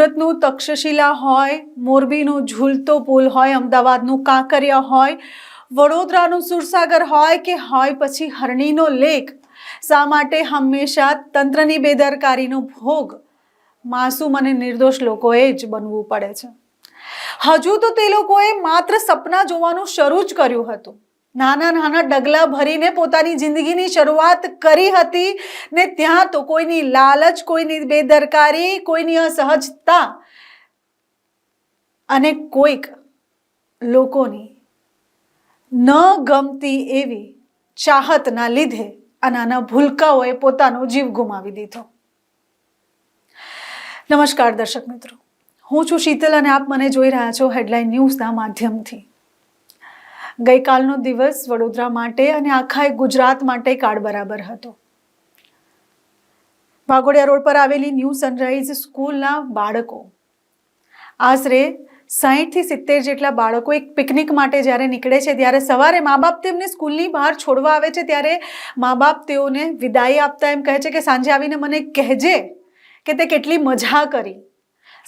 સુરતનું તક્ષશિલા હોય, મોરબીનું ઝૂલતો પુલ હોય, અમદાવાદનું કાંકરિયા હોય, વડોદરાનું સુરસાગર હોય કે હોય પછી હરણીનો લેક, શા માટે હંમેશા તંત્રની બેદરકારીનો ભોગ માસૂમ અને નિર્દોષ લોકોએ જ બનવું પડે છે? હજુ તો તે લોકોએ માત્ર સપના જોવાનું શરૂ જ કર્યું હતું. નાના નાના ડગલા ભરીને પોતાની જિંદગીની શરૂઆત કરી હતી ને ત્યાં તો કોઈની લાલચ, કોઈની બેદરકારી, કોઈની અસહજતા અને કોઈક લોકોની ન ગમતી એવી ચાહતના લીધે આ નાના ભૂલકાઓએ પોતાનો જીવ ગુમાવી દીધો. નમસ્કાર દર્શક મિત્રો, હું છું શીતલ અને આપ મને જોઈ રહ્યા છો હેડલાઇન ન્યૂઝના માધ્યમથી. ગઈકાલનો દિવસ વડોદરા માટે અને આખા ગુજરાત માટે કાળ બરાબર હતો. વાઘોડિયા રોડ પર આવેલી ન્યૂ સનરાઈઝ સ્કૂલના બાળકો, આશરે 60 થી 70 જેટલા બાળકો એક પિકનિક માટે જ્યારે નીકળે છે ત્યારે સવારે મા બાપ તેમને સ્કૂલની બહાર છોડવા આવે છે ત્યારે મા બાપ તેઓને વિદાય આપતા એમ કહે છે કે સાંજે આવીને મને કહેજે કે તે કેટલી મજા કરી.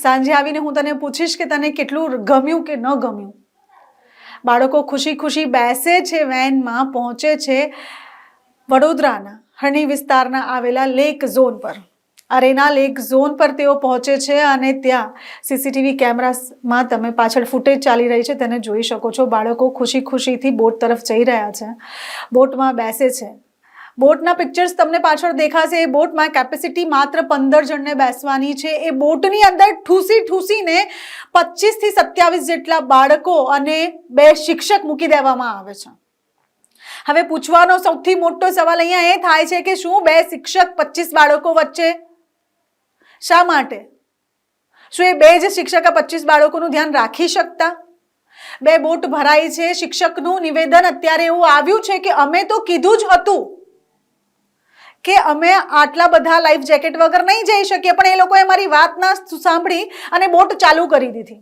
સાંજે આવીને હું તને પૂછીશ કે તને કેટલું ગમ્યું કે ન ગમ્યું. બાળકો ખુશી ખુશી બેસે છે, વેનમાં પહોંચે છે વડોદરાના હરણી વિસ્તારના આવેલા લેક ઝોન પર. અરેના લેક ઝોન પર તેઓ પહોંચે છે અને ત્યાં સીસીટીવી કેમેરામાં તમે પાછળ ફૂટેજ ચાલી રહી છે તેને જોઈ શકો છો. બાળકો ખુશી ખુશીથી બોટ તરફ જઈ રહ્યા છે, બોટમાં બેસે છે. બોટના પિક્ચર્સ તમને પાછળ દેખાશે. એ બોટમાં કેપેસિટી માત્ર 15 જણને બેસવાની છે. એ બોટની અંદર ઠૂસીને 25 થી 27 જેટલા બાળકો અને 2 શિક્ષક મૂકી દેવામાં આવે છે. હવે પૂછવાનો સૌથી મોટો સવાલ અહીંયા એ થાય છે કે શું 2 શિક્ષક 25 બાળકો વચ્ચે? શા માટે? શું એ 2 જ શિક્ષક 25 બાળકોનું ધ્યાન રાખી શકતા? 2 બોટ ભરાઈ છે. શિક્ષકનું નિવેદન અત્યારે એવું આવ્યું છે કે અમે તો કીધું જ હતું કે અમે આટલા બધા લાઈફ જેકેટ વગર નહીં જઈ શકીએ, પણ એ લોકોએ મારી વાત ના સાંભળી અને બોટ ચાલુ કરી દીધી.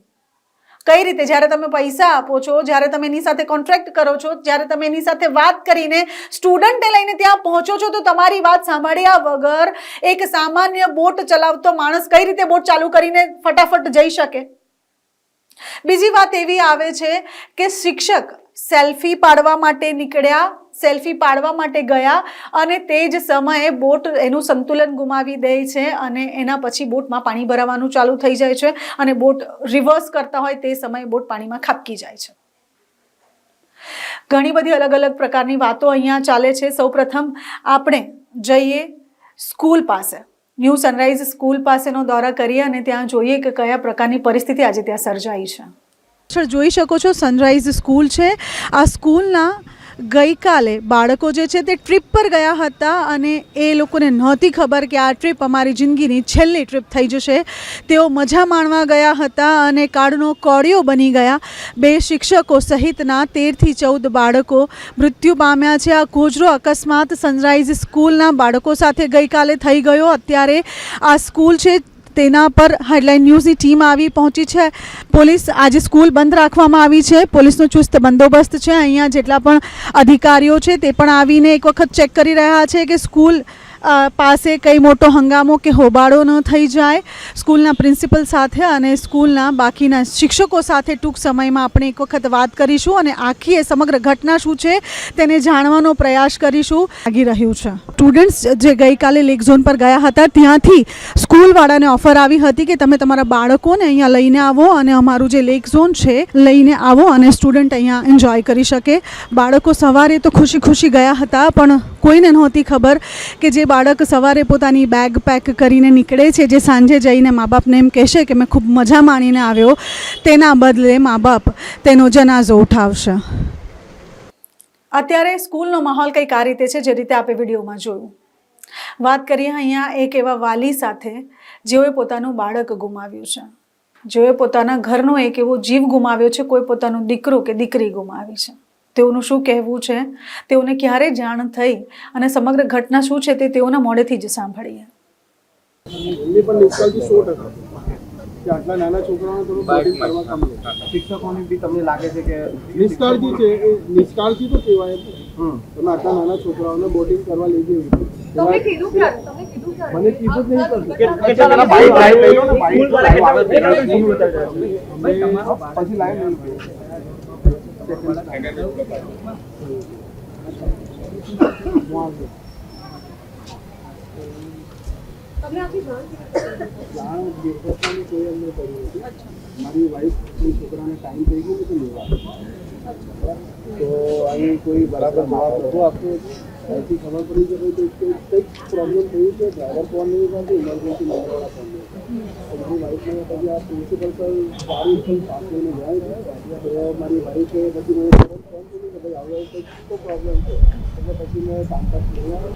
કઈ રીતે? જ્યારે તમે પૈસા આપો છો, જ્યારે તમે એની સાથે કોન્ટ્રાક્ટ કરો છો, જ્યારે તમે એની સાથે વાત કરીને સ્ટુડન્ટને લઈને ત્યાં પહોંચો છો, તો તમારી વાત સાંભળ્યા વગર એક સામાન્ય બોટ ચલાવતો માણસ કઈ રીતે બોટ ચાલુ કરીને ફટાફટ જઈ શકે? બીજી વાત એવી આવે છે કે શિક્ષક સેલ્ફી પાડવા માટે નીકળ્યા, સેલ્ફી પાડવા માટે ગયા અને તે જ સમયે બોટ એનું સંતુલન ગુમાવી દે છે અને એના પછી બોટમાં પાણી ભરાવાનું ચાલુ થઈ જાય છે અને બોટ રિવર્સ કરતા હોય તે સમયે બોટ પાણીમાં ખાબકી જાય છે. ઘણી બધી અલગ અલગ પ્રકારની વાતો અહીંયા ચાલે છે. સૌપ્રથમ આપણે જઈએ સ્કૂલ પાસે, ન્યૂ સનરાઈઝ સ્કૂલ પાસેનો દોરા કરીએ અને ત્યાં જોઈએ કે કયા પ્રકારની પરિસ્થિતિ આજે ત્યાં સર્જાઈ છે. જોઈ શકો છો સનરાઈઝ સ્કૂલ છે. આ સ્કૂલના ગઈકાલે બાળકો જે છે તે ટ્રીપ પર ગયા હતા અને એ લોકોને નહોતી ખબર કે આ ટ્રીપ અમારી જિંદગીની છેલ્લી ટ્રીપ થઈ જશે. તેઓ મજા માણવા ગયા હતા અને કાળનો કોળિયો બની ગયા. 2 શિક્ષકો સહિતના 13 થી 14 બાળકો મૃત્યુ પામ્યા છે. આ ગોજરો અકસ્માત સનરાઈઝ સ્કૂલના બાળકો સાથે ગઈકાલે થઈ ગયો. અત્યારે આ સ્કૂલ છે તેના પર હેડલાઇન ન્યૂઝની ટીમ આવી પહોંચી છે. પોલીસ, આજે સ્કૂલ બંધ રાખવામાં આવી છે. પોલીસનો ચુસ્ત બંદોબસ્ત છે. અહીંયા જેટલા પણ અધિકારીઓ છે તે પણ આવીને એક વખત ચેક કરી રહ્યા છે કે સ્કૂલ પાસે કંઈ મોટો હંગામો કે હોબાળો ન થઈ જાય. સ્કૂલના પ્રિન્સિપલ સાથે અને સ્કૂલના બાકીના શિક્ષકો સાથે ટૂંક સમયમાં આપણે એક વખત વાત કરીશું અને આખી એ સમગ્ર ઘટના શું છે તેને જાણવાનો પ્રયાસ કરીશું. લાગી રહ્યું છે સ્ટુડન્ટ્સ જે ગઈકાલે લેક ઝોન પર ગયા હતા ત્યાંથી સ્કૂલવાળાને ઓફર આવી હતી કે તમે તમારા બાળકોને અહીંયા લઈને આવો અને અમારું જે લેક ઝોન છે લઈને આવો અને સ્ટુડન્ટ અહીંયા એન્જોય કરી શકે. બાળકો સવારે તો ખુશી ખુશી ગયા હતા, પણ કોઈને નહોતી ખબર કે જે બાળક સવારે પોતાની બેગ પેક કરીને નીકળે છે, જે સાંજે જઈને મા બાપને એમ કહેશે કે મેં ખૂબ મજા માણીને આવ્યો, તેના બદલે મા બાપ તેનો જનાઝો ઉઠાવશે. અત્યારે સ્કૂલનો માહોલ કંઈક આ રીતે છે જે રીતે આપણે વિડીયોમાં જોયું. વાત કરીએ અહીંયા એક એવા વાલી સાથે જેઓએ પોતાનું બાળક ગુમાવ્યું છે, જેઓએ પોતાના ઘરનો એક એવો જીવ ગુમાવ્યો છે, કોઈ પોતાનું દીકરું કે દીકરી ગુમાવી છે. તેઓનું શું કહેવું છે, તેઓને ક્યારે જાણ થઈ અને સમગ્ર ઘટના શું છે તે તેઓના મોઢેથી જ સાંભળીએ. આટલા નાના છોકરાઓને થોડું બોટિંગ કરવા કમ લે. શિક્ષકોની બી તમને લાગે છે કે નિષ્કાળજી છે, એ નિષ્કાળજી તો કહેવાય. તમે આટલા નાના છોકરાઓને બોટિંગ કરવા લઈ જવી. તમે કીધું મને કીધું જ નહીં કેટલા બાઈક લાઈવ લઈ લો ને બાઈક લાઈવ આવે પછી લાઈવ નહીં મારી વાઈફ કોઈ છોકરાને ટાઈમ થઈ ગયો તો લેવા તો અહીં કોઈ બરાબર જવાબ નહોતો આપતો ऐसी खबर पड़ी कि भाई तो કંઈક પ્રોબ્લેમ થયું છે ડ્રાઈવર ફોન નહીં કરતો ઇમરજન્સી નંબરવાળા ફોન નહીં મારી વાઈફને પછી આ પ્રિન્સિપલ પર સારી પાસ લઈને જાય છે તો મારી વાઈફે પછી મને ફોન કર્યો કે ભાઈ હવે કંઈક તો પ્રોબ્લેમ છે એટલે પછી મેં કોન્ટેક્ટ કર્યો.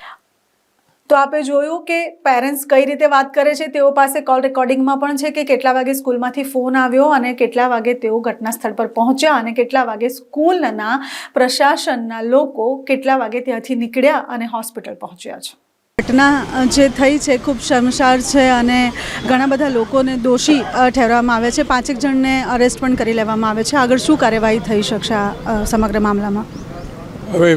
તો આપે જોયું કે પેરેન્ટ્સ કઈ રીતે વાત કરે છે. તેઓ પાસે કોલ રેકોર્ડિંગમાં પણ છે કે કેટલા વાગે સ્કૂલમાંથી ફોન આવ્યો અને કેટલા વાગે તેઓ ઘટના સ્થળ પર પહોંચ્યા અને કેટલા વાગે સ્કૂલના પ્રશાસનના લોકો કેટલા વાગે ત્યાંથી નીકળ્યા અને હોસ્પિટલ પહોંચ્યા છે. ઘટના જે થઈ છે ખૂબ શર્મસાર છે અને ઘણા બધા લોકોને દોષી ઠેરવવામાં આવે છે. 5 જણને અરેસ્ટ પણ કરી લેવામાં આવે છે. આગળ શું કાર્યવાહી થઈ શકશે આ સમગ્ર મામલામાં? હવે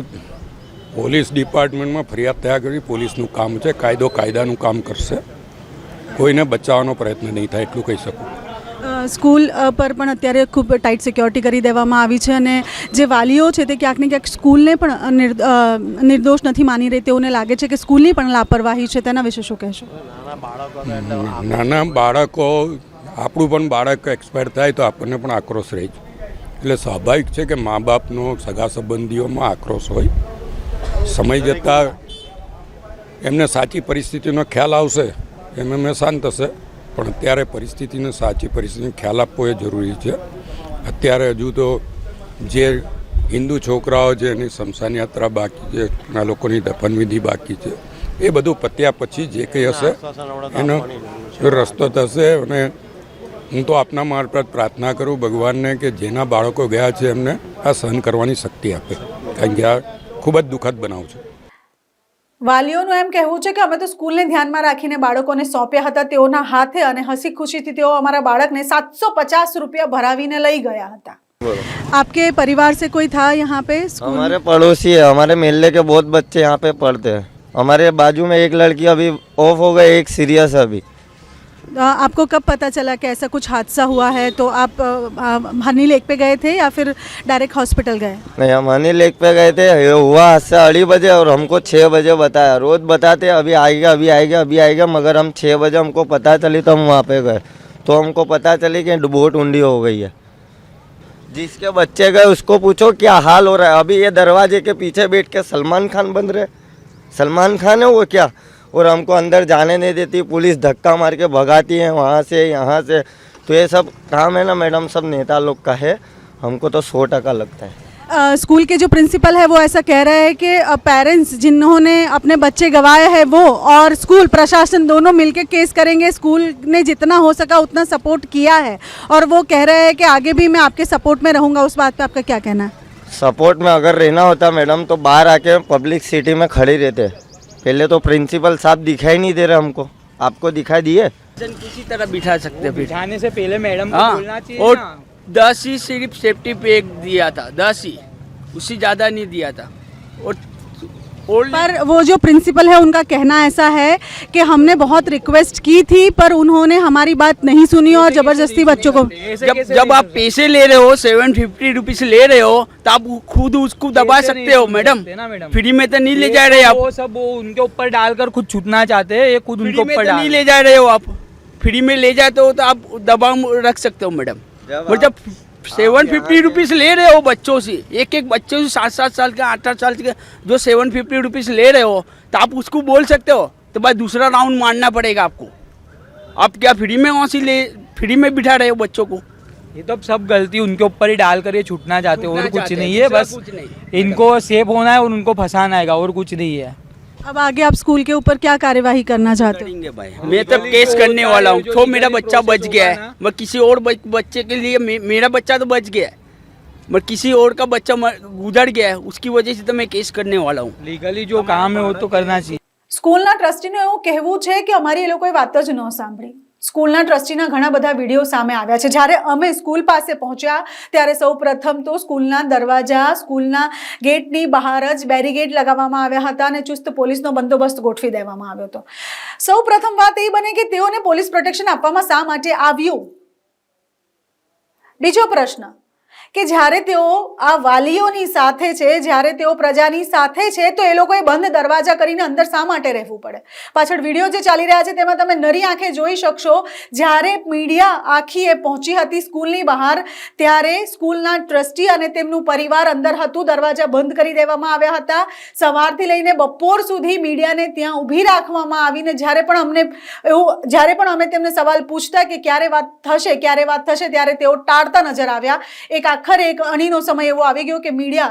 પોલીસ ડિપાર્ટમેન્ટમાં ફરિયાદ થયા કરી પોલીસનું કામ છે. કાયદો કાયદાનું કામ કરશે. કોઈને બચાવવાનો પ્રયત્ન નહીં થાય એટલું કહી શકું. સ્કૂલ પર પણ અત્યારે ખૂબ ટાઈટ સિક્યોરિટી કરી દેવામાં આવી છે અને જે વાલીઓ છે તે ક્યાંક ને ક્યાંક સ્કૂલને પણ નિર્દોષ નથી માની રહી. તેઓને લાગે છે કે સ્કૂલની પણ લાપરવાહી છે. તેના વિશે શું કહેશો? નાના બાળકો આપણું પણ બાળક એક્સપાયર થાય તો આપણને પણ આક્રોશ રહે છે. એટલે સ્વાભાવિક છે કે મા બાપનો સગા સંબંધીઓમાં આક્રોશ હોય. સમય જતાં એમને સાચી પરિસ્થિતિનો ખ્યાલ આવશે એમ એમને શાંત થશે. પણ અત્યારે પરિસ્થિતિને સાચી પરિસ્થિતિનો ખ્યાલ આપવો એ જરૂરી છે. અત્યારે હજુ તો જે હિન્દુ છોકરાઓ છે એની શમશાન યાત્રા બાકી છે, આ લોકોની દફનવિધિ બાકી છે. એ બધું પત્યા પછી જે કંઈ હશે એનો રસ્તો થશે. અને હું તો આપના મારફત પ્રાર્થના કરું ભગવાનને કે જેના બાળકો ગયા છે એમને આ સહન કરવાની શક્તિ આપે, કારણ કે આ ખૂબ જ દુઃખદ બનાવ છે. વાલીઓનું એમ કહેવું છે કે અમે તો સ્કૂલને ધ્યાનમાં રાખીને બાળકોને સોંપ્યા હતા. તેઓના હાથે અને હસી ખુશીથી તેઓ અમારા બાળકને 750 રૂપિયા ભરાવીને લઈ ગયા હતા. आपके परिवार से कोई था यहाँ पे? हमारे पड़ोसी है, हमारे मेले के बहुत बच्चे यहाँ पे पढ़ते हैं. हमारे बाजू में एक लड़की अभी ऑफ हो गई, एक सीरियस है अभी. आपको कब पता चला कि ऐसा कुछ हादसा हुआ है? तो आप हनी लेक पे गए थे या फिर डायरेक्ट हॉस्पिटल गए? नहीं, हम हनी लेक पे गए थे. ये हुआ हादसा 2:30 बजे और हमको 6 बजे बताया. रोज बताते अभी आएगा अभी आएगा अभी आएगा, मगर हम 6 बजे हमको पता चली तो हम वहाँ पे गए तो हमको पता चली कि बोट ऊंडी हो गई है. जिसके बच्चे गए उसको पूछो क्या हाल हो रहा है. अभी ये दरवाजे के पीछे बैठ के सलमान खान बन रहे. सलमान खान है वो क्या? और हमको अंदर जाने नहीं देती, पुलिस धक्का मार के भगाती है वहाँ से यहाँ से. तो ये सब काम है ना मैडम, सब नेता लोग का है. हमको तो 100% लगता है. स्कूल के जो प्रिंसिपल है वो ऐसा कह रहे हैं कि पेरेंट्स जिन्होंने अपने बच्चे गंवाए हैं वो और स्कूल प्रशासन दोनों मिलकर केस करेंगे. स्कूल ने जितना हो सका उतना सपोर्ट किया है और वो कह रहे हैं कि आगे भी मैं आपके सपोर्ट में रहूँगा. उस बात पे आपका क्या कहना है? सपोर्ट में अगर रहना होता मैडम तो बाहर आके पब्लिक सिटी में खड़े रहते. पहले तो प्रिंसिपल साहब दिखाई नहीं दे रहे हमको. आपको दिखाई दिए? किसी तरह बिठा सकते हैं. बिठाने से पहले मैडम को हाँ, बोलना चाहिए और ना. 10 ही सिर्फ सेफ्टी पे एक दिया था, 10 ही, उससे ज़्यादा नहीं दिया था. और पर वो जो प्रिंसिपल है उनका कहना ऐसा है कि हमने बहुत रिक्वेस्ट की थी पर उन्होंने हमारी बात नहीं सुनी और जबरदस्ती बच्चों को. जब आप पैसे ले रहे हो 750 रुपीज ले रहे हो तो आप खुद उसको दबा सकते हो मैडम. फ्री में तो नहीं ले जा रहे आप. वो सब वो उनके ऊपर डालकर खुद छूटना चाहते हैं. ये खुद उनके फ्री में ऊपर तो नहीं डाल. ले जा रहे हो आप. फ्री में ले जाते हो तो आप दबाव रख सकते हो मैडम. और जब 750 रुपीज़ ले रहे हो बच्चों से, एक एक बच्चों से 7-7 साल के 8-8 साल के जो 750 रुपीज़ ले रहे हो तो आप उसको बोल सकते हो. तो भाई दूसरा राउंड मारना पड़ेगा आपको. आप क्या फ्री में वहाँ से फ्री में बिठा रहे हो बच्चों को? ये तो सब गलती उनके ऊपर ही डालकर ये छूटना चाहते हैं और कुछ चाहते हैं, नहीं है. दूसरा बस कुछ नहीं. इनको सेफ होना है और उनको फंसाना है और कुछ नहीं है. अब आगे आप स्कूल के ऊपर क्या कार्यवाही करना चाहते हो? करेंगे भाई. मैं तो केस करने वाला हूँ. तो मेरा बच्चा बच गया है, मैं किसी और बच्चे के लिए मेरा बच्चा तो बच गया है, मैं किसी और का बच्चा गुजर गया है, उसकी वजह से तो मैं केस करने वाला हूँ. લીગલી जो काम है वो तो करना चाहिए. સ્કૂલના ટ્રસ્ટીનું એવું કહેવું છે કે અમારી એ લોકોએ વાત જ ન સાંભળી. સ્કૂલના ટ્રસ્ટીના ઘણા બધા વિડીયો સામે આવ્યા છે. જ્યારે અમે સ્કૂલ પાસે પહોંચ્યા ત્યારે સૌ પ્રથમ તો સ્કૂલના દરવાજા, સ્કૂલના ગેટની બહાર જ બેરીગેડ લગાવવામાં આવ્યા હતા અને ચુસ્ત પોલીસનો બંદોબસ્ત ગોઠવી દેવામાં આવ્યો હતો. સૌ પ્રથમ વાત એ બને કે તેઓને પોલીસ પ્રોટેક્શન આપવામાં શા માટે આવ્યું. બીજો પ્રશ્ન કે જ્યારે તેઓ આ વાલીઓની સાથે છે, જ્યારે તેઓ પ્રજાની સાથે છે, તો એ લોકોએ બંધ દરવાજા કરીને અંદર શા માટે રહેવું પડે. પાછળ વિડીયો જે ચાલી રહ્યા છે તેમાં તમે નરી આંખે જોઈ શકશો, જ્યારે મીડિયા આખી એ પહોંચી હતી સ્કૂલની બહાર ત્યારે સ્કૂલના ટ્રસ્ટી અને તેમનું પરિવાર અંદર હતું. દરવાજા બંધ કરી દેવામાં આવ્યા હતા. સવારથી લઈને બપોર સુધી મીડિયાને ત્યાં ઊભી રાખવામાં આવીને જ્યારે પણ અમે તેમને સવાલ પૂછતા કે ક્યારે વાત થશે ત્યારે તેઓ ટાળતા નજર આવ્યા. આખરે એક અણીનો સમય એવો આવી ગયો કે મીડિયા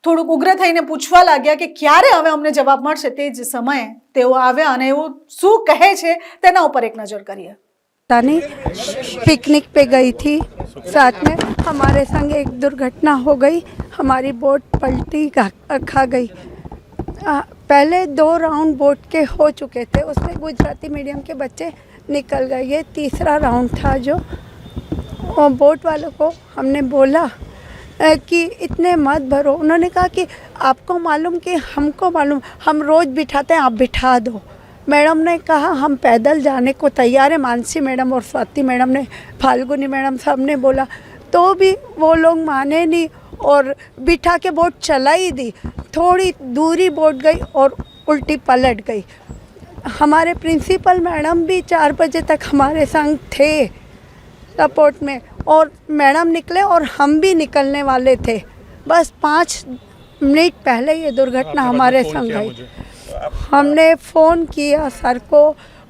થોડુંક ઉગ્ર થઈને પૂછવા લાગ્યા કે ક્યારે હવે અમને જવાબ મળશે. તે જ સમયે તેઓ આવ્યા અને એવું શું કહે છે તેના ઉપર એક નજર કરીએ. पिकनिक पे गई थी, साथ में हमारे संग एक दुर्घटना हो गई, हमारी बोट पलटी खा गई. पहले 2 राउंड बोट के हो चुके थे, उसमें गुजराती मीडियम के बच्चे निकल गए. ये तीसरा राउंड था जो और बोट वालों को हमने बोला कि इतने मत भरो. उन्होंने कहा कि आपको मालूम कि हमको मालूम, हम रोज़ बिठाते हैं, आप बिठा दो. मैडम ने कहा हम पैदल जाने को तैयार है. मानसी मैडम और स्वाति मैडम ने, फाल्गुनी मैडम सब ने बोला तो भी वो लोग माने नहीं और बिठा के बोट चला ही दी. थोड़ी दूरी बोट गई और उल्टी पलट गई. हमारे प्रिंसिपल मैडम भी 4 बजे तक हमारे संग थे सपोर्ट में और मैडम निकले और हम भी निकलने वाले थे. बस 5 मिनट पहले ये दुर्घटना हमारे संग हुई. हमने फ़ोन किया सर को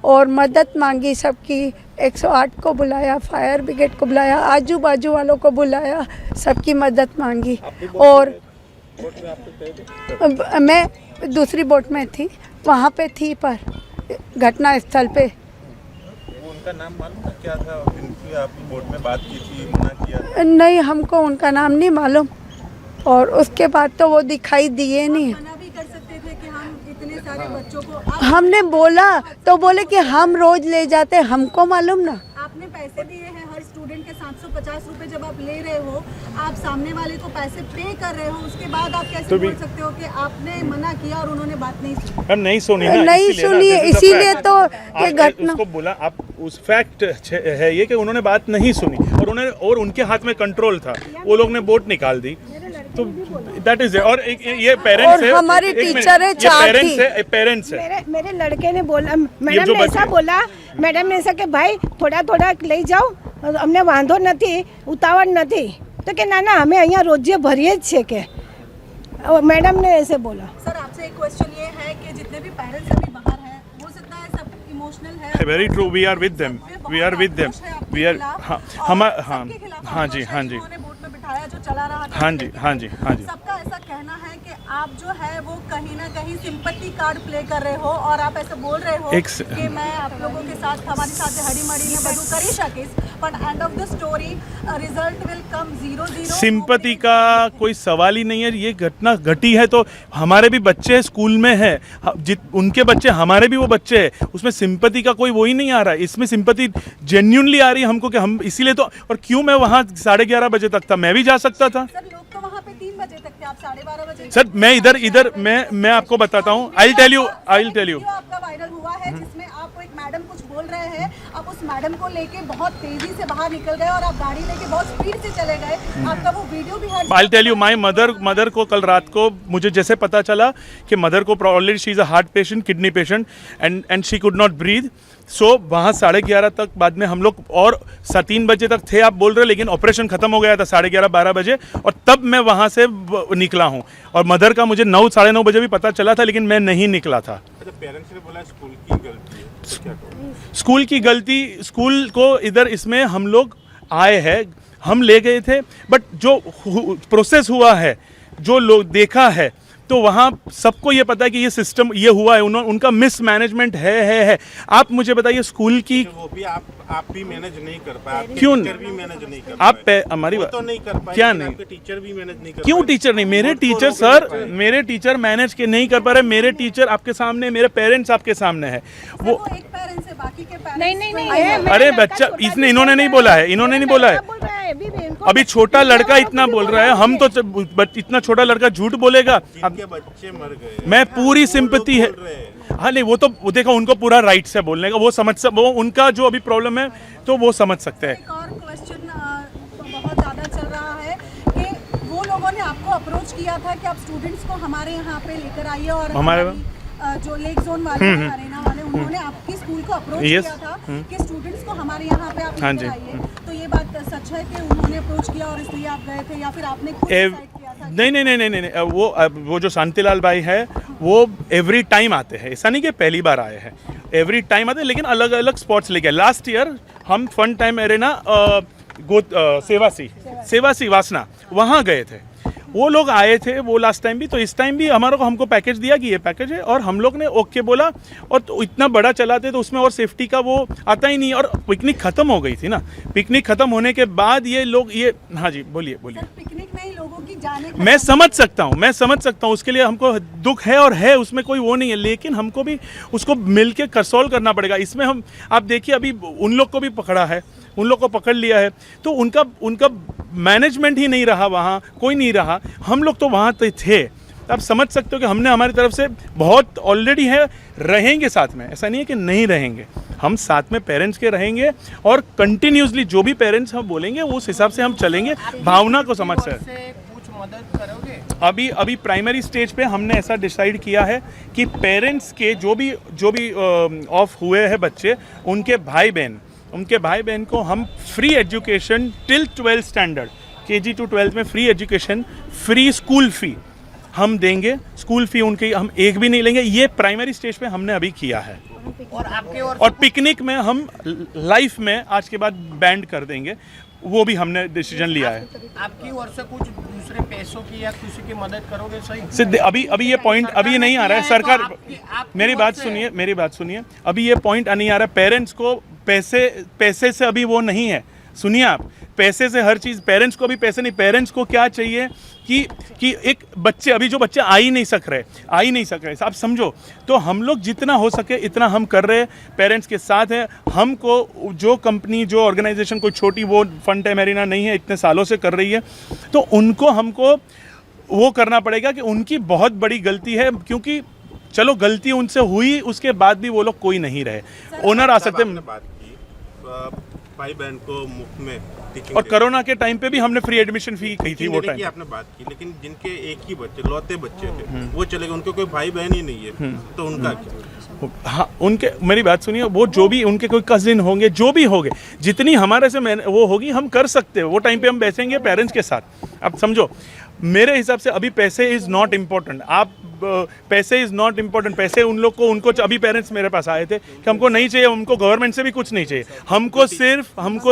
और मदद मांगी सबकी. 108 को बुलाया, फायर ब्रिगेड को बुलाया, आजू बाजू वालों को बुलाया, सबकी मदद मांगी. और मैं दूसरी बोट में थी, वहाँ पे थी पर घटना स्थल पे. उनका नाम मालूम है क्या था जिनकी आपने बोर्ड में बात की थी, मना किया? नहीं, हमको उनका नाम नहीं मालूम. और उसके बाद तो वो दिखाई दिए नहीं. मना भी कर सकते थे कि हम इतने सारे बच्चों को हमने बोला तो बोले कि हम रोज ले जाते, हमको मालूम ना. आपने पैसे दिए हैं हर स्टूडेंट के 750 रुपए. जब आप ले रहे हो, आप सामने वाले को पैसे पे कर रहे हो, उसके बाद आप कैसे बोल सकते हो कि आपने मना किया और उन्होंने बात नहीं सुनी? हम नहीं सुनी ना, नहीं सुनी, इसीलिए तो ये घटना. उसको बोला आप उस फैक्ट है ये कि उन्होंने बात नहीं सुनी और उनके हाथ में कंट्रोल था, वो लोग ने बोट निकाल दी. तो दैट इज और ये पेरेंट्स है, हमारी टीचर है, पेरेंट्स है. मेरे लड़के ने बोला, मैडम ने ऐसा बोला, मैडम ने ऐसा कि भाई थोड़ा थोड़ा ले जाओ, अમને વાંધો નથી, ઉતાવળ નથી. તો કે ના ના અમે અહીંયા રોજે ભરીએ જ છે કે मैडम ने ऐसे बोला. सर आपसे एक क्वेश्चन ये है कि जितने भी पेरेंट्स अभी बाहर हैं, हो सकता है सब इमोशनल है. Very true, we are with them, we are with them, we are. हाँ हाँ जी, बोट में बिठाया जो चला रहा था. हाँ जी. सबका ऐसा कहना है कि आप जो है वो कहीं ना कहीं सिंपैथी कार्ड प्ले कर रहे हो और आप ऐसे बोल रहे हो कि मैं आप लोगों के साथ हमारी साथ हड़ी मड़ी ने બધું કરી શકીશ, but end of the story result will come 0-0. Sympathy का कोई सवाल ही नहीं है. ये घटना घटी है तो हमारे भी बच्चे स्कूल में है, उनके बच्चे हमारे भी वो बच्चे हैं, उसमें सिंपैथी का कोई वो ही नहीं आ रहा है. इसमें सिंपैथी जेन्युइनली आ रही है हमको कि हम इसीलिए तो. और क्यों मैं वहाँ 11:30 बजे तक था, मैं भी जा सकता था. सर लोग तो वहाँ पे 3 बजे तक थे, आप 12:30 बजे. सर मैं इधर मैं आपको बताता हूँ. आई टेल यू आपका वायरल हुआ है जिसमें आपको एक मैडम कुछ बोल रहे हैं, आप उस मैडम को लेके बहुत तेजी से बाहर निकल गए और आप गाड़ी लेके बहुत स्पीड से चले गए. आपका वो वीडियो भी हर. I tell you my mother को कल रात को मुझे जैसे पता चला कि मदर को already she is a heart patient, kidney patient and she could not breathe. So वहाँ 11:30 तक बाद में हम लोग और 3 बजे तक थे आप बोल रहे, लेकिन ऑपरेशन खत्म हो गया था 11:30-12 बजे और तब मैं वहाँ से निकला हूँ. और मदर का मुझे 9-9:30 बजे भी पता चला था, लेकिन मैं नहीं निकला था. पेरेंट्स ने बोला स्कूल की गलती है. स्कूल की गलती, स्कूल को इधर इसमें हम लोग आए हैं, हम ले गए थे, बट जो प्रोसेस हुआ है, जो लोग देखा है, तो वहाँ सबको ये पता है कि ये सिस्टम ये हुआ है, उनका मिसमैनेजमेंट है. आप मुझे बताइए स्कूल की वो भी आप आप भी मैनेज नहीं कर पाए, आपके क्यों? टीचर भी मैनेज नहीं कर आप पाए। हमारी वो तो नहीं कर पाए, क्या लेकिन नहीं? आपके टीचर भी मैनेज नहीं कर क्यों पाए। टीचर नहीं? मेरे खुद को टीचर रोक सर, नहीं पाए। मेरे टीचर मैनेज के नहीं कर पा रहे। मेरे टीचर आपके सामने, मेरे पेरेंट्स आपके सामने है। वो एक पेरेंट्स है, बाकी के पेरेंट्स नहीं नहीं नहीं है, मेरा अरे लड़का बच्चा, छोटा इसने भी इन्होंने बोल नहीं रहा बोला है, इन्होंने नहीं बोला है। बोल रहा है, अभी भी इनको- अभी छोटा लड़का इतना बोल रहा है, हम तो इतना छोटा लड़का झूठ बोलेगा। अब जिनके बच्चे मर गए, मैं पूरी सिंपैथी है। बोल रहे हैं। हाँ नहीं, वो तो वो देखो, उनको पूरा राइट्स है बोलने का, वो वो उनका जो अभी प्रॉब्लम है तो वो समझ सकते हैं। एक और क्वेश्चन बहुत ज़्यादा चल रहा है कि वो लोगों ने आपको अप्रोच किया था कि आप स्टूडेंट्स को हमारे यहाँ पे लेकर आइए और हमारे- जो लेक जोन वाले हैं, अरेना वाले, उन्होंने आपकी स्कूल को अप्रोच Yes. किया था कि स्टूडेंट्स को हमारे यहाँ पे आप हाँ लेकर जी। आइए। तो ये बात सच है कि उन्होंने अप्रोच किया और इसलिए आप गए थे, या फिर आपने खुद एव- decide किया था? नहीं नहीं नहीं नहीं नहीं, वो जो शांतिलाल भाई है वो एवरी टाइम आते हैं, ऐसा नहीं कि पहली बार आए हैं, एवरी टाइम आते हैं, लेकिन अलग अलग स्पॉट्स लेके। लास्ट ईयर हम फन टाइम एरेना सेवासी वासना वहाँ गए थे, वो लोग आए थे वो लास्ट टाइम भी। तो इस टाइम भी हमारे को हमको पैकेज दिया कि ये पैकेज है, और हम लोग ने ओके बोला। और तो इतना बड़ा चलाते तो उसमें और सेफ्टी का वो आता ही नहीं, और पिकनिक खत्म हो गई थी ना। पिकनिक खत्म होने के बाद ये लोग हाँ जी बोलिए बोलिए। सर, पिकनिक में ही लोगों की जाने का मैं समझ सकता हूँ, उसके लिए हमको दुख है और है, उसमें कोई वो नहीं है, लेकिन हमको भी उसको मिल के कंसोल करना पड़ेगा। इसमें हम, आप देखिए अभी उन लोग को भी पकड़ा है, उन लोग को पकड़ लिया है, तो उनका मैनेजमेंट ही नहीं रहा, वहाँ कोई नहीं रहा। हम लोग तो वहाँ थे। आप समझ सकते हो कि हमने हमारी तरफ से बहुत ऑलरेडी है, रहेंगे साथ में, ऐसा नहीं है कि नहीं रहेंगे, हम साथ में पेरेंट्स के रहेंगे, और कंटिन्यूसली जो भी पेरेंट्स हम बोलेंगे उस हिसाब से हम चलेंगे, भावना को समझ कर। अभी प्राइमरी स्टेज पे हमने ऐसा डिसाइड किया है कि पेरेंट्स के जो भी ऑफ हुए हैं बच्चे, उनके भाई बहन को हम free education till 12th standard, KG to 12th में free education, free school fee हम देंगे। स्कूल फी उनकी हम एक भी नहीं लेंगे। ये प्राइमरी स्टेज पे हमने अभी किया है। और पिकनिक में हम लाइफ में आज के बाद बैंड कर देंगे, वो भी हमने डिसीजन लिया है। आपकी ओर से कुछ दूसरे पैसों की या किसी की मदद करोगे? सही सिद्ध अभी ये पॉइंट अभी नहीं आ रहा है। सरकार, मेरी बात सुनिए, अभी ये पॉइंट नहीं आ रहा है। पेरेंट्स को पैसे से अभी वो नहीं है। सुनिए आप, पैसे से हर चीज़, पेरेंट्स को भी पैसे नहीं। पेरेंट्स को क्या चाहिए कि एक बच्चे, अभी जो बच्चे आ ही नहीं सक रहे, आप समझो। तो हम लोग जितना हो सके इतना हम कर रहे हैं, पेरेंट्स के साथ है। हमको जो कंपनी, जो ऑर्गेनाइजेशन कोई छोटी वो फन टाइम एरेना नहीं है, इतने सालों से कर रही है, तो उनको हमको वो करना पड़ेगा कि उनकी बहुत बड़ी गलती है, क्योंकि चलो गलती उनसे हुई, उसके बाद भी वो लोग कोई नहीं रहे। ओनर आ सकते, बात की भाई बहन को मुफ्त में टीचिंग और कोरोना के टाइम पे भी हमने फ्री एडमिशन फी कही थी वो की टाइम। आपने बात की, लेकिन जिनके एक ही बच्चे, लौते बच्चे थे, वो चले गए, उनके कोई भाई बहन ही नहीं है, तो उनका क्या? हाँ, उनके, मेरी बात सुनिए, वो जो भी उनके कोई कजिन होंगे, जो भी होंगे, जितनी हमारे से वो होगी हम कर सकते हैं। वो टाइम पे हम बैठेंगे पेरेंट्स के साथ। अब समझो, मेरे हिसाब से अभी पैसे इज़ नॉट इम्पोर्टेंट। पैसे इज़ नॉट इम्पोर्टेंट। पैसे उनको अभी पेरेंट्स मेरे पास आए थे कि हमको नहीं चाहिए, हमको गवर्नमेंट से भी कुछ नहीं चाहिए, हमको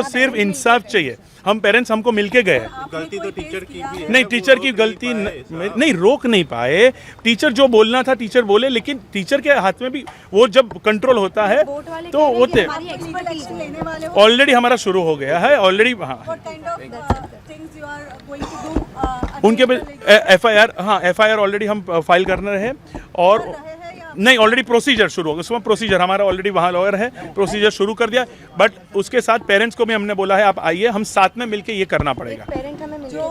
सिर्फ इंसाफ चाहिए। हम पेरेंट्स हमको मिलके गए। गलती तो टीचर की भी है। नहीं, टीचर की गलती नहीं, रोक नहीं पाए। टीचर जो बोलना था टीचर बोले, लेकिन टीचर के हाथ में भी वो जब कंट्रोल होता है तो वो थे। ऑलरेडी हमारा शुरू हो गया है ऑलरेडी। हाँ, उनके FIR ऑलरेडी हम फाइल कर रहे हैं, और नहीं, ऑलरेडी प्रोसीजर शुरू हो गया। उसमें प्रोसीजर हमारा ऑलरेडी वहाँ लॉयर है, प्रोसीजर शुरू कर दिया। बट उसके साथ पेरेंट्स को भी हमने बोला है आप आइए, हम साथ में मिलके ये करना पड़ेगा। जो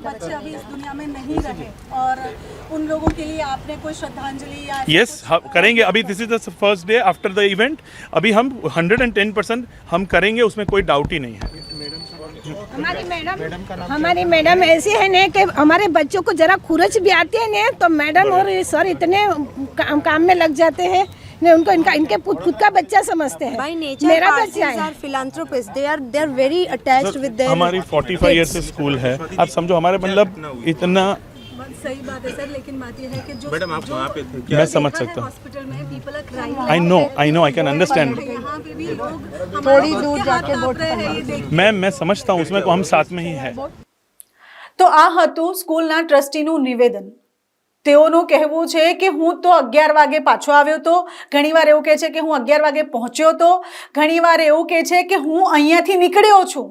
बच्चे अभी इस दुनिया में नहीं रहे, और उन लोगों के लिए आपने कोई श्रद्धांजलि या यस करेंगे। अभी this is the first day after the event. अभी हम 110% हम करेंगे, उसमें कोई डाउट ही नहीं है। हमारी मैडम ऐसी है ना कि हमारे बच्चों को जरा खुरच भी आती है ना, तो मैडम और सर इतने काम में लग जाते हैं ने, उनको इनके खुद का बच्चा समझते हैं। मेरा बच्चा है। philanthropists, they are very attached with their हमारी 45 ईयर से स्कूल है। आप समझो, हमारे मतलब इतना सही बात है सर, लेकिन बात यह है कि जो मैडम आप वहाँ पे थे, मैं समझ सकता हूँ। हॉस्पिटल में people are crying. I know, I can understand. यहाँ पे भी लोग थोड़ी दूर जाके वोट मैं समझता हूँ, उसमें को हम साथ में ही है। તો આ હતું સ્કૂલના ટ્રસ્ટીનું નિવેદન। તેઓનું કહેવું છે કે હું તો 11 વાગે પાછો આવ્યો હતો, ઘણીવાર એવું કહે છે કે હું 11 વાગે પહોંચ્યો હતો, ઘણીવાર એવું કહે છે કે હું અહીંયાથી નીકળ્યો છું,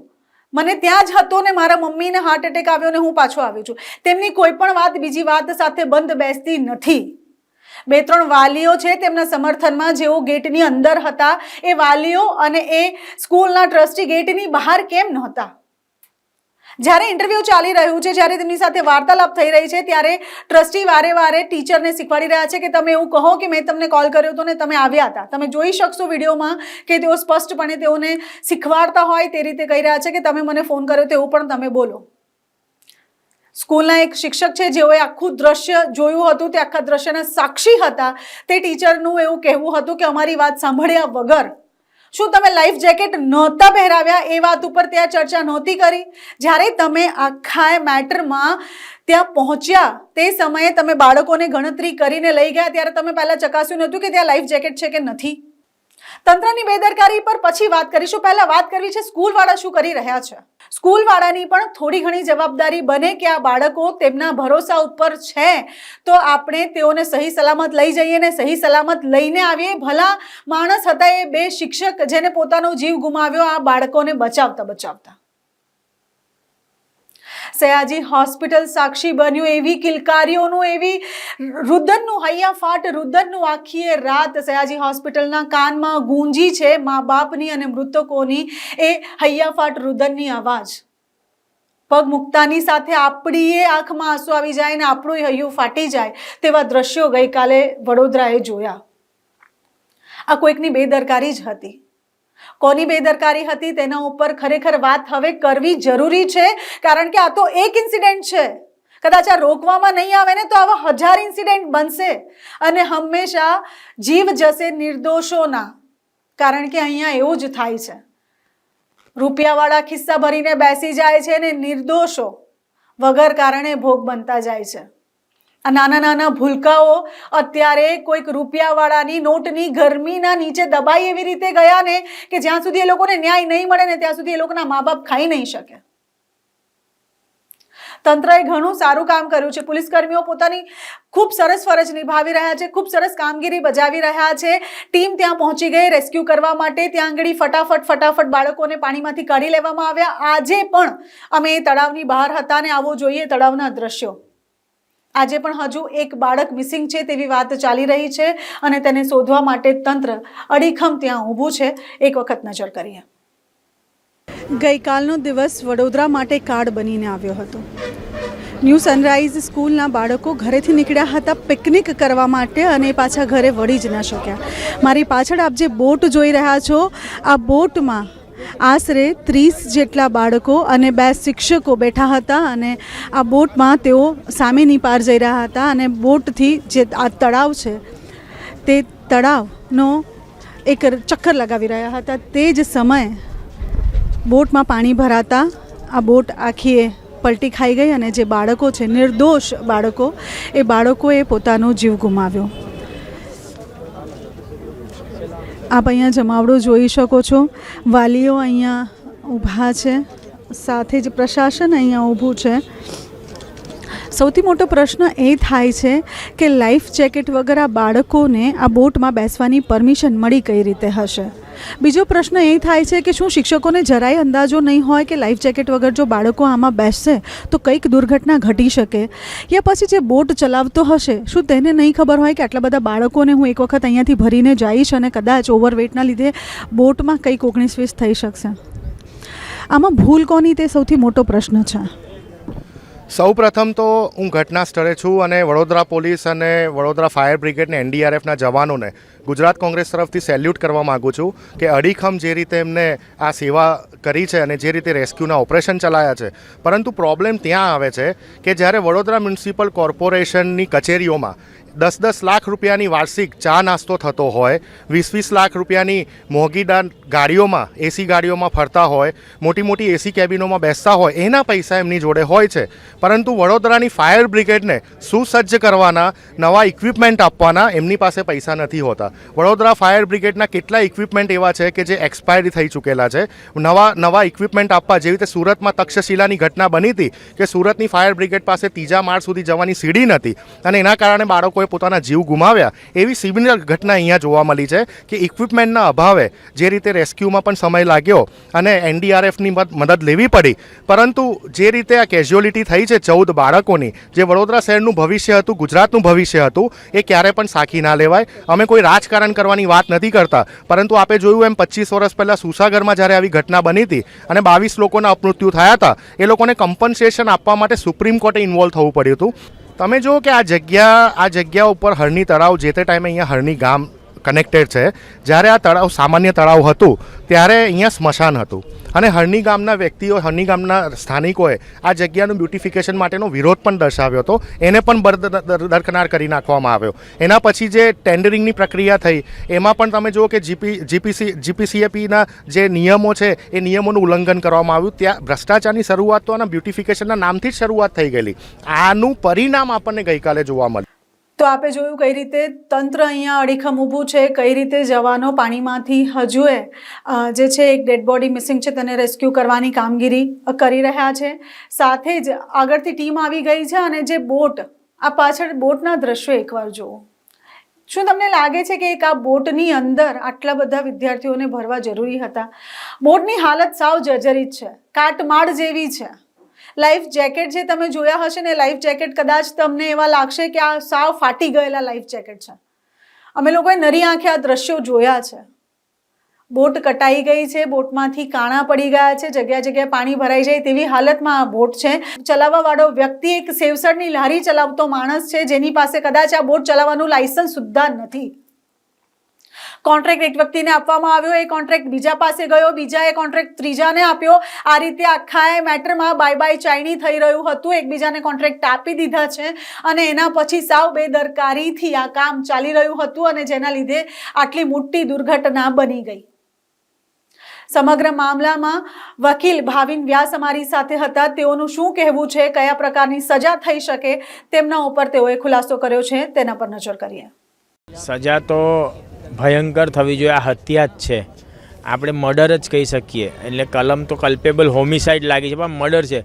મને ત્યાં જ હતો ને મારા મમ્મીને હાર્ટ એટેક આવ્યો ને હું પાછો આવ્યો છું. તેમની કોઈ પણ વાત બીજી વાત સાથે બંધ બેસતી નથી. 2-3 વાલીઓ છે તેમના સમર્થનમાં, જેઓ ગેટની અંદર હતા, એ વાલીઓ અને એ સ્કૂલના ટ્રસ્ટી ગેટની બહાર કેમ નહોતા? જ્યારે ઇન્ટરવ્યૂ ચાલી રહ્યું છે, જ્યારે તેમની સાથે વાર્તાલાપ થઈ રહી છે, ત્યારે ટ્રસ્ટી વારે વારે ટીચરને શીખવાડી રહ્યા છે કે તમે એવું કહો કે મેં તમને કોલ કર્યો હતો ને તમે આવ્યા હતા. તમે જોઈ શકશો વિડીયોમાં કે તેઓ સ્પષ્ટપણે તેઓને શીખવાડતા હોય તે રીતે કહી રહ્યા છે કે તમે મને ફોન કર્યો તો એવું પણ તમે બોલો. સ્કૂલના એક શિક્ષક છે જેઓએ આખું દ્રશ્ય જોયું હતું, તે આખા દ્રશ્યના સાક્ષી હતા. તે ટીચરનું એવું કહેવું હતું કે અમારી વાત સાંભળ્યા વગર શું તમે લાઈફ જેકેટ નહોતા પહેરાવ્યા એ વાત ઉપર ત્યાં ચર્ચા નહોતી કરી? જ્યારે તમે આખા મેટરમાં ત્યાં પહોંચ્યા તે સમયે તમે બાળકોને ગણતરી કરીને લઈ ગયા ત્યારે તમે પહેલાં ચકાસ્યું નહોતું કે ત્યાં લાઈફ જેકેટ છે કે નથી? તંત્રની બેદરકારી પર પછી વાત કરીશું. પહેલાં વાત કરવી છે સ્કૂલવાળા શું કરી રહ્યા છે. સ્કૂલવાળાની પણ થોડી ઘણી જવાબદારી બને કે આ બાળકો તેમના ભરોસા ઉપર છે તો આપણે તેઓને સહી સલામત લઈ જઈએ ને સહી સલામત લઈને આવીએ. ભલા માણસ હતા એ 2 શિક્ષક જેને પોતાનો જીવ ગુમાવ્યો આ બાળકોને બચાવતા. સયાજી હોસ્પિટલ સાક્ષી બન્યું. એવી કિલકારીઓનું, એવી રુદનનું, હૈયાફાટ રુદનનું આખી રાત સયાજી હોસ્પિટલના કાનમાં ગૂંજી છે. મા બાપની અને મૃતકોની એ હૈયાફાટ રુદનની અવાજ પગ મુકતાની સાથે આપણી આંખમાં આંસુ આવી જાય ને આપણું હૈયું ફાટી જાય તેવા દ્રશ્યો ગઈકાલે વડોદરાએ જોયા. આ કોઈકની બેદરકારી જ હતી. કોની બેદરકારી હતી તેના ઉપર ખરેખર વાત હવે કરવી જરૂરી છે, કારણ કે આ તો એક ઇન્સિડન્ટ છે. કદાચ આ રોકવામાં નહીં આવે ને તો આવા 1000 ઇન્સિડન્ટ બનશે અને હંમેશા જીવ જશે નિર્દોષોના. કારણ કે અહીંયા એવું જ થાય છે, રૂપિયાવાળા ખિસ્સા ભરીને બેસી જાય છે ને નિર્દોષો વગર કારણે ભોગ બનતા જાય છે. આ નાના નાના ભૂલકાઓ અત્યારે કોઈક રૂપિયાવાળાની નોટની ગરમીના નીચે દબાઈ એવી રીતે ગયા ને કે જ્યાં સુધી એ લોકોને ન્યાય નહીં મળે ને ત્યાં સુધી એ લોકોના મા બાપ ખાઈ નહીં શકે. તંત્રએ ઘણું સારું કામ કર્યું છે. પોલીસ કર્મીઓ પોતાની ખૂબ સરસ ફરજ નિભાવી રહ્યા છે, ખૂબ સરસ કામગીરી બજાવી રહ્યા છે. ટીમ ત્યાં પહોંચી ગઈ રેસ્ક્યુ કરવા માટે. ત્યાં આગળ ફટાફટ બાળકોને પાણીમાંથી કાઢી લેવામાં આવ્યા. આજે પણ અમે તળાવની બહાર હતા ને આવો જોઈએ તળાવના દ્રશ્યો. આજે પણ હજુ એક બાળક મિસિંગ છે તેવી વાત ચાલી રહી છે અને તેને શોધવા માટે તંત્ર અડીખમ ત્યાં ઊભું છે. એક વખત નજર કરીએ. ગઈકાલનો દિવસ વડોદરા માટે કાર્ડ બનીને આવ્યો હતો. ન્યૂ સનરાઈઝ સ્કૂલના બાળકો ઘરેથી નીકળ્યા હતા પિકનિક કરવા માટે અને પાછા ઘરે વળી જ ન શક્યા. મારી પાછળ આપ જે બોટ જોઈ રહ્યા છો, આ બોટમાં આશરે 30 જેટલા બાળકો અને 2 શિક્ષકો બેઠા હતા અને આ બોટમાં તેઓ સામેની પાર જઈ રહ્યા હતા અને બોટથી જે આ તળાવ છે તે તળાવનો એક ચક્કર લગાવી રહ્યા હતા. તે જ સમયે બોટમાં પાણી ભરાતા આ બોટ આખી પલટી ખાઈ ગઈ અને જે બાળકો છે, નિર્દોષ બાળકો, એ બાળકોએ પોતાનો જીવ ગુમાવ્યો. આપ અહીંયા જમાવડો જોઈ શકો છો. વાલીઓ અહીંયા ઊભા છે, સાથે જ પ્રશાસન અહીંયા ઊભું છે. સૌથી મોટો પ્રશ્ન એ થાય છે કે લાઈફ જેકેટ વગર આ બાળકોને આ બોટમાં બેસવાની પરમિશન મળી કઈ રીતે હશે? બીજો પ્રશ્ન એ થાય છે કે શું શિક્ષકોને જરાય અંદાજો નહીં હોય કે લાઈફ જેકેટ વગર જો બાળકો આમાં બેસશે તો કંઈક દુર્ઘટના ઘટી શકે? યા પછી જે બોટ ચલાવતો હશે શું તેને નહીં ખબર હોય કે આટલા બધા બાળકોને હું એક વખત અહીંયાથી ભરીને જઈશ અને કદાચ ઓવરવેટના લીધે બોટમાં કંઈક 19-20 થઈ શકશે? આમાં ભૂલ કોની તે સૌથી મોટો પ્રશ્ન છે. સૌપ્રથમ તો હું ઘટના સ્થળે છું અને વડોદરા પોલીસ અને વડોદરા ફાયર બ્રિગેડ ને NDRFના જવાનોને ગુજરાત કોંગ્રેસ તરફથી સેલ્યુટ કરવા માગું છું કે અડીખમ જે રીતે એમને આ સેવા કરી છે અને જે રીતે રેસ્ક્યુના ઓપરેશન ચલાવ્યા છે. પરંતુ પ્રોબ્લેમ ત્યાં આવે છે કે જ્યારે વડોદરા મ્યુનિસિપલ કોર્પોરેશનની કચેરીઓમાં 10-10 લાખ રૂપિયાની વાર્ષિક ચા નાસ્તો થતો હોય, 20-20 લાખ રૂપિયાની મોંઘીદાર ગાડીઓમાં, એસી ગાડીઓમાં ફરતા હોય, મોટી મોટી એસી કેબિનોમાં બેસતા હોય, એના પૈસા એમની જોડે હોય છે. પરંતુ વડોદરાની ફાયર બ્રિગેડને સુસજ્જ કરવાના, નવા ઇક્વિપમેન્ટ આપવાના એમની પાસે પૈસા નથી હોતા. વડોદરા ફાયર બ્રિગેડના કેટલા ઇક્વિપમેન્ટ એવા છે કે જે એક્સપાયરી થઈ ચૂકેલા છે. નવા ઇક્વિપમેન્ટ આપવા, જેવી રીતે સુરતમાં તક્ષશિલાની ઘટના બની હતી કે સુરતની ફાયર બ્રિગેડ પાસે ત્રીજા માળ સુધી જવાની સીડી નથી અને એના કારણે બાળકોએ પોતાના જીવ ગુમાવ્યા. એવી સિમિલર ઘટના અહીંયા જોવા મળી છે કે ઇક્વિપમેન્ટના અભાવે જે રીતે રેસ્ક્યુમાં પણ સમય લાગ્યો અને એનડીઆરએફની મદદ લેવી પડી, પરંતુ જે રીતે આ કેઝ્યુઅલિટી થઈ છે 14 બાળકોની, જે વડોદરા શહેરનું ભવિષ્ય હતું, ગુજરાતનું ભવિષ્ય હતું, એ ક્યારે પણ સાખી ના લેવાય. અમે કોઈ રાજકારણ કરવાની વાત નથી કરતા, પરંતુ આપે જોયું એમ 25 વર્ષ પહેલાં સુસાગરમાં જ્યારે આવી ઘટના બની હતી અને 22 લોકોના અપમૃત્યુ થયા હતા, એ લોકોને કમ્પન્સેશન આપવા માટે સુપ્રીમ કોર્ટે ઇન્વોલ્વ થવું પડ્યું હતું. તમે જુઓ કે આ જગ્યા ઉપર હરણી તળાવ, જે તે ટાઈમે અહીંયા હરણી ગામ કનેક્ટેડ છે. જ્યારે આ તળાવ સામાન્ય તળાવ હતું ત્યારે અહીંયા સ્મશાન હતું અને હરણી ગામના વ્યક્તિઓ, હરણી ગામના સ્થાનિકોએ આ જગ્યાનું બ્યુટિફિકેશન માટેનો વિરોધ પણ દર્શાવ્યો હતો. એને પણ દરકનાર કરી નાખવામાં આવ્યો. એના પછી જે ટેન્ડરિંગની પ્રક્રિયા થઈ એમાં પણ તમે જુઓ કે જીપીસીએપીના જે નિયમો છે એ નિયમોનું ઉલ્લંઘન કરવામાં આવ્યું. ત્યાં ભ્રષ્ટાચારની શરૂઆત તો આના બ્યુટિફિકેશનના નામથી જ શરૂઆત થઈ ગયેલી. આનું પરિણામ આપણને ગઈકાલે જોવા મળ્યું. તો આપે જોયું કઈ રીતે તંત્ર અહીંયા અડીખમ ઊભું છે, કઈ રીતે જવાનો પાણીમાંથી હજુએ જે છે એક ડેડ બોડી મિસિંગ છે તેને રેસ્ક્યુ કરવાની કામગીરી કરી રહ્યા છે. સાથે જ આગળથી ટીમ આવી ગઈ છે અને જે બોટ, આ પાછળ બોટના દ્રશ્યો એકવાર જુઓ. શું તમને લાગે છે કે એક આ બોટની અંદર આટલા બધા વિદ્યાર્થીઓને ભરવા જરૂરી હતા? બોટની હાલત સાવ જર્જરિત છે, કાટમાળ જેવી છે. લાઈફ જેકેટ જે તમે જોયા હશે ને, લાઈફ જેકેટ કદાચ તમને એવા લાગશે કે આ સાવ ફાટી ગયેલા લાઈફ જેકેટ છે. અમે લોકોએ નરી આંખે આ દ્રશ્યો જોયા છે. બોટ કટાઈ ગઈ છે, બોટમાંથી કાણા પડી ગયા છે, જગ્યા જગ્યાએ પાણી ભરાઈ જાય તેવી હાલતમાં આ બોટ છે. ચલાવવાવાળો વ્યક્તિ એક સેવસરની લારી ચલાવતો માણસ છે, જેની પાસે કદાચ આ બોટ ચલાવવાનું લાયસન્સ સુદ્ધા નથી. કોન્ટ્રાક્ટ એક વ્યક્તિને આપવામાં આવ્યો, એ કોન્ટ્રાક્ટ બીજા પાસે ગયો, બીજાએ કોન્ટ્રાક્ટ ત્રીજાને આપ્યો. આ રીતે આખા મેટરમાં બાય બાય ચાઇની થઈ રહ્યું હતું. એકબીજાને કોન્ટ્રાક્ટ આપી દીધા છે અને એના પછી સાવ બેદરકારીથી આ કામ ચાલી રહ્યું હતું અને જેના લીધે આટલી મોટી દુર્ઘટના બની ગઈ. સમગ્ર મામલામાં વકીલ ભાવિન વ્યાસ અમારી સાથે હતા. તેઓનું શું કહેવું છે, કયા પ્રકારની સજા થઈ શકે તેમના ઉપર તેઓએ ખુલાસો કર્યો છે, તેના પર નજર કરીએ. સજા તો ભયંકર થવી જોઈએ. આ હત્યા જ છે, આપણે મર્ડર જ કહી શકીએ. એટલે કલમ તો કલ્પેબલ હોમિસાઇડ લાગી છે, પણ મર્ડર છે.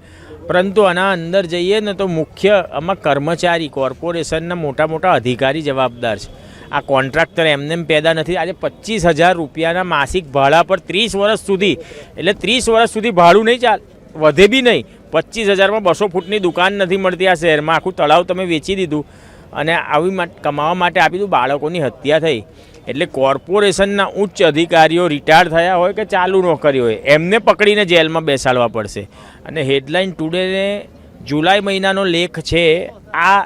પરંતુ આના અંદર જઈએ ને તો મુખ્ય આમાં કર્મચારી, કોર્પોરેશનના મોટા મોટા અધિકારી જવાબદાર છે. આ કોન્ટ્રાક્ટર એમને પેદા નથી. આજે 25,000 રૂપિયાના માસિક ભાડા પર 30 વર્ષ સુધી, એટલે 30 વર્ષ સુધી ભાડું નહીં વધે બી નહીં. 25,000માં 200 ફૂટની દુકાન નથી મળતી આ શહેરમાં. આખું તળાવ તમે વેચી દીધું અને આવી કમાવા માટે આપી દીધું. બાળકોની હત્યા થઈ. એટલે કોર્પોરેશનના ઉચ્ચ અધિકારીઓ રિટાયર થયા હોય કે ચાલુ નોકરી હોય, એમને પકડીને જેલમાં બેસાડવા પડશે. અને હેડલાઇન ટુડેને જુલાઈ મહિનાનો લેખ છે, આ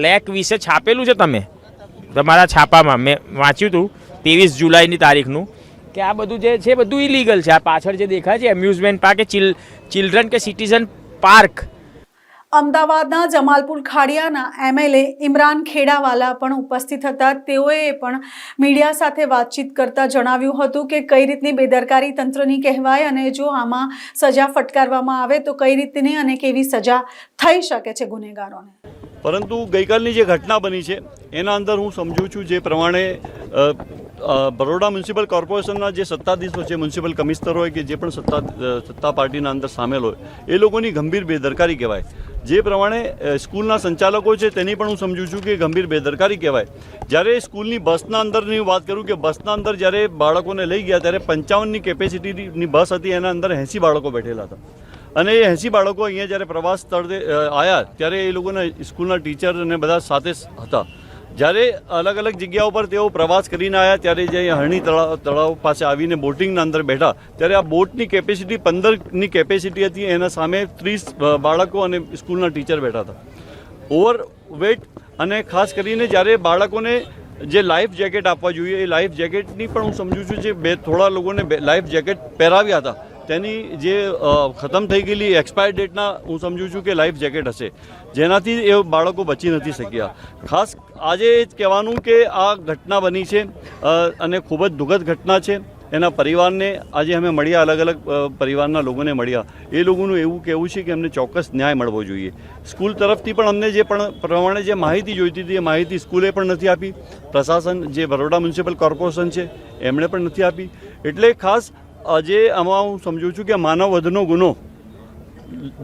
લેખ વિશે છાપેલું છે તમે તમારા છાપામાં. મેં વાંચ્યું હતું 23 જુલાઈની તારીખનું કે આ બધું જે છે બધું ઇલીગલ છે. આ પાછળ જે દેખાય છે એમ્યુઝમેન્ટ પાર્ક કે ચિલ્ડ્રન કે સિટીઝન પાર્ક. અમદાવાદના જમાલપુર ખાડિયાના MLA ઇમરાન ખેડાવાલા પણ ઉપસ્થિત હતા. તેઓએ પણ મીડિયા સાથે વાતચીત કરતા જણાવ્યું હતું કે કઈ રીતની બેદરકારી તંત્રની કહેવાય અને જો આમાં સજા ફટકારવામાં આવે તો કઈ રીતની અને કેવી સજા થઈ શકે છે ગુનેગારોને. પરંતુ ગઈકાલની જે ઘટના બની છે એના અંદર હું સમજું છું જે પ્રમાણે બરોડા મ્યુનિસિપલ કોર્પોરેશનના જે સત્તાધીશો છે, મ્યુનિસિપલ કમિશનર હોય કે જે પણ સત્તા પાર્ટીના અંદર સામેલ હોય, એ લોકોની ગંભીર બેદરકારી કહેવાય. જે પ્રમાણે સ્કૂલના સંચાલકો છે તેની પણ હું સમજું છું કે ગંભીર બેદરકારી કહેવાય. જ્યારે સ્કૂલની બસના અંદરની વાત કરું કે બસના અંદર જ્યારે બાળકોને લઈ ગયા ત્યારે 55ની કેપેસિટીની બસ હતી, એના અંદર 80 બાળકો બેઠેલા હતા. અને એ 80 બાળકો અહીંયા જ્યારે પ્રવાસ સ્થળે આવ્યા ત્યારે એ લોકોના સ્કૂલના ટીચર અને બધા સાથે હતા. જ્યારે અલગ અલગ જગ્યાઓ પર તેઓ પ્રવાસ કરીને આવ્યા ત્યારે જે હરણી તળાવ પાસે આવીને બોટિંગના અંદર બેઠા ત્યારે આ બોટની કેપેસિટી 15ની કેપેસિટી હતી, એના સામે 30 બાળકો અને સ્કૂલના ટીચર બેઠા હતા. ઓવરવેટ અને ખાસ કરીને જ્યારે બાળકોને જે લાઈફ જેકેટ આપવા જોઈએ એ લાઈફ જેકેટની પણ હું સમજું છું જે થોડા લોકોને લાઈફ જેકેટ પહેરાવ્યા હતા તેની જે ખતમ થઈ ગયેલી એક્સપાયર ડેટના હું સમજુ છું કે લાઈફ જેકેટ હશે, જેનાથી એ બાળકો બચી નથી શક્યા. ખાસ આજે એ જ કહેવાનું કે આ ઘટના બની છે અને ખૂબ જ દુઃખદ ઘટના છે. એના પરિવારને આજે અમે મળ્યા, અલગ અલગ પરિવારના લોકોને મળ્યા. એ લોકોનું એવું કહેવું છે કે અમને ચોક્કસ ન્યાય મળવો જોઈએ. સ્કૂલ તરફથી પણ અમને જે પ્રમાણે જે માહિતી જોઈતી હતી એ માહિતી સ્કૂલે પણ નથી આપી, પ્રશાસન જે બરોડા મ્યુનિસિપલ કોર્પોરેશન છે એમણે પણ નથી આપી. એટલે ખાસ આજે આમાં હું સમજુ છું કે માનવ વધનો ગુનો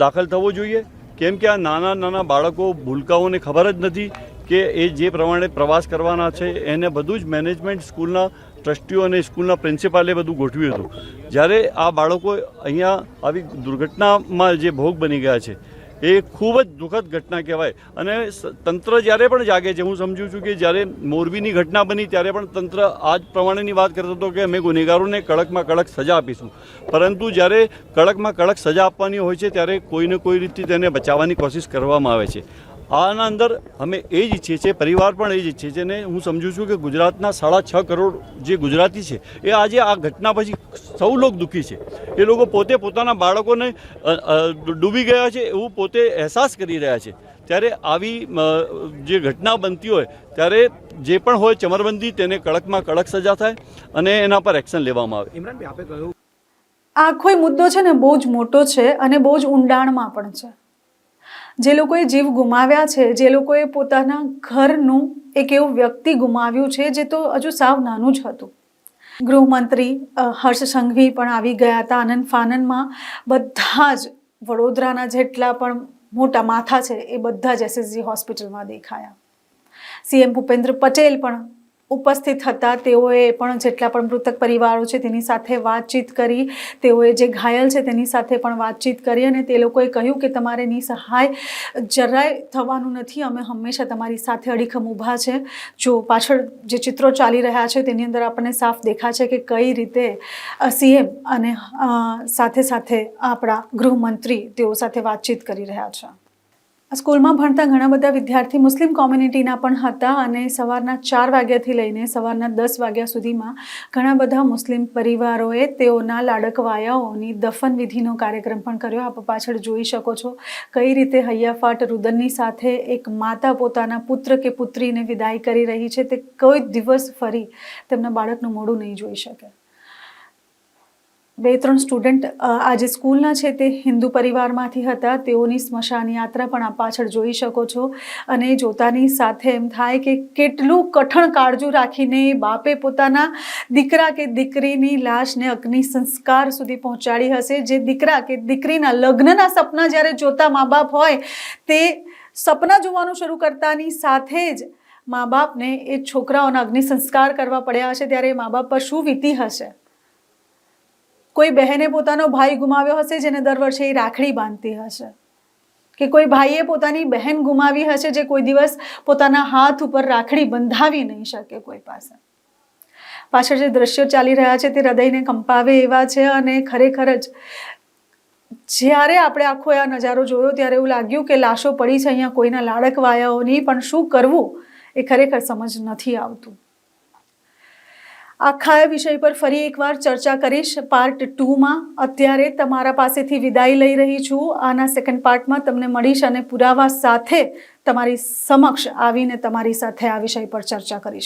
દાખલ થવો જોઈએ, કેમ કે આ નાના નાના બાળકો ભૂલકાઓને ખબર જ નથી કે એ જે પ્રમાણે પ્રવાસ કરવાના છે એને બધું જ મેનેજમેન્ટ સ્કૂલના ટ્રસ્ટીઓ અને સ્કૂલના પ્રિન્સિપાલે બધું ગોઠવ્યું હતું. જ્યારે આ બાળકો અહીંયા આવી દુર્ઘટનામાં જે ભોગ બની ગયા છે એ ખૂબ જ દુઃખદ ઘટના કહેવાય. અને તંત્ર જ્યારે પણ જાગે છે, હું સમજુ છું કે જ્યારે મોરબીની ઘટના બની ત્યારે પણ તંત્ર આ જ પ્રમાણેની વાત કરતો હતો કે અમે ગુનેગારોને કડકમાં કડક સજા આપીશું, પરંતુ જ્યારે કડકમાં કડક સજા આપવાની હોય છે ત્યારે કોઈને કોઈ રીતથી તેને બચાવવાની કોશિશ કરવામાં આવે છે. આના અંદર અમે એ જ ઈચ્છીએ છીએ, પરિવાર પણ એ જ ઈચ્છે છે. અને હું સમજુ છું કે ગુજરાતના 6.5 કરોડ જે ગુજરાતી છે એ આજે આ ઘટના પછી સૌ લોકો દુઃખી છે. એ લોકો પોતે પોતાના બાળકોને ડૂબી ગયા છે એવું પોતે અહેસાસ કરી રહ્યા છે. ત્યારે આવી જે ઘટના બનતી હોય ત્યારે જે પણ હોય ચમરબંધી, તેને કડકમાં કડક સજા થાય અને એના પર એક્શન લેવામાં આવે. ઇમરાનભાઈ, આપે કહ્યું આખો મુદ્દો છે ને બહુ જ મોટો છે અને બહુ જ ઊંડાણમાં પણ છે. જે લોકોએ જીવ ગુમાવ્યા છે, જે લોકોએ પોતાના ઘરનું એક એવું વ્યક્તિ ગુમાવ્યું છે જે તો હજુ સાવ નાનું જ હતું. ગૃહમંત્રી હર્ષ સંઘવી પણ આવી ગયા હતા. આનંદ ફાનનમાં બધા જ વડોદરાના જેટલા પણ મોટા માથા છે એ બધા જ SSG હોસ્પિટલમાં દેખાયા. CM ભૂપેન્દ્ર પટેલ પણ ઉપસ્થિત હતા. તેઓએ પણ જેટલા પણ મૃતક પરિવારો છે તેની સાથે વાતચીત કરી, તેઓએ જે ઘાયલ છે તેની સાથે પણ વાતચીત કરી અને તે લોકોએ કહ્યું કે તમારે નિસહાય જરાય થવાનું નથી, અમે હંમેશા તમારી સાથે અડીખમ ઊભા છે. જો પાછળ જે ચિત્રો ચાલી રહ્યા છે તેની અંદર આપણને સાફ દેખાય છે કે કઈ રીતે CM અને સાથે સાથે આપણા ગૃહમંત્રી તેઓ સાથે વાતચીત કરી રહ્યા છે. સ્કૂલમાં ભણતા ઘણા બધા વિદ્યાર્થી મુસ્લિમ કોમ્યુનિટીના પણ હતા અને સવારના 4 વાગ્યાથી લઈને સવારના 10 વાગ્યા સુધીમાં ઘણા બધા મુસ્લિમ પરિવારોએ તેઓના લાડકવાયાઓની દફન વિધિનો કાર્યક્રમ પણ કર્યો. આપ પાછળ જોઈ શકો છો કઈ રીતે હૈયાફાટ રુદનની સાથે એક માતા પોતાના પુત્ર કે પુત્રીને વિદાય કરી રહી છે. તે કોઈ દિવસ ફરી તેમના બાળકનું મોઢું નહીં જોઈ શકે. 2-3 સ્ટુડન્ટ આજે સ્કૂલના છે તે હિન્દુ પરિવારમાંથી હતા. તેઓની સ્મશાન યાત્રા પણ આપ પાછળ જોઈ શકો છો અને જોતાની સાથે એમ થાય કે કેટલું કઠણ કાળજું રાખીને બાપે પોતાના દીકરા કે દીકરીની લાશને અગ્નિ સંસ્કાર સુધી પહોંચાડી હશે. જે દીકરા કે દીકરીના લગ્નના સપના જ્યારે જોતા મા બાપ હોય તે સપના જોવાનું શરૂ કરતાની સાથે જ મા બાપને એ છોકરાઓના અગ્નિ સંસ્કાર કરવા પડ્યા હશે ત્યારે મા બાપ પર શું વીતી હશે. કોઈ બહેને પોતાનો ભાઈ ગુમાવ્યો હશે જેને દર વર્ષે એ રાખડી બાંધતી હશે, કે કોઈ ભાઈએ પોતાની બહેન ગુમાવી હશે જે કોઈ દિવસ પોતાના હાથ ઉપર રાખડી બંધાવી નહીં શકે કોઈ પાસે. પાછળ જે દ્રશ્યો ચાલી રહ્યા છે તે હૃદયને કંપાવે એવા છે અને ખરેખર જ જ્યારે આપણે આખો આ નજારો જોયો ત્યારે એવું લાગ્યું કે લાશો પડી છે અહીંયા કોઈના લાડકવાયાઓની, પણ શું કરવું એ ખરેખર સમજ નથી આવતું. આખા વિષય પર ફરી એકવાર ચર્ચા કરીશ પાર્ટ 2માં. અત્યારે તમારા પાસેથી વિદાય લઈ રહી છું. આના સેકન્ડ પાર્ટમાં તમને મળીશ અને પુરાવા સાથે તમારી સમક્ષ આવીને તમારી સાથે આ વિષય પર ચર્ચા કરીશ.